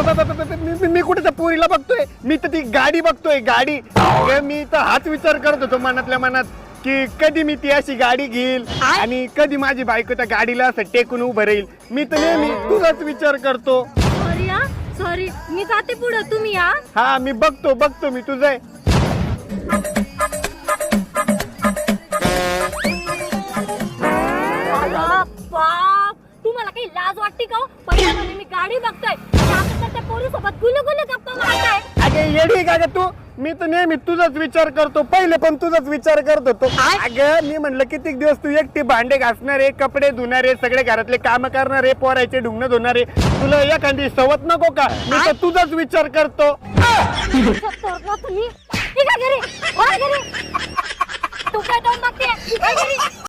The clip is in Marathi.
मी कुठे त्या पोरीला बघतोय, मी तर ती गाडी बघतोय, गाडी. अगं मी तर हाच विचार करत होतो मनातल्या मनात की कधी मी ती अशी गाडी घेईल आणि कधी माझी बायको त्या गाडीला असं टेकून उभं राहील. मी तर नेहमी तुझाच विचार करतो. सॉरी, मी जाते पुढे, तुम्ही या. हा मी बघतो मी तुझं. तुम्हाला काही लाज वाटते का? पहिल्या मी गाडी बघतोय, त्या पोरीसोबत गुलू गुलू गप्पा मारताय. अगे येडी का ग तू? मी तर नेहमी तुझाच विचार करतो, पहिले पण तुझाच विचार करत होतो. अगं मी म्हणलं किती दिवस तू एकटी भांडे घासणारे, कपडे धुणारे, सगळे घरातले काम करणारे, पोरायचे ढुंगणं धुणारे, तुला एखादी सवत नको का? मी तर तुझाच विचार करतो. तुम्ही घरी तू काय जाऊन बघते.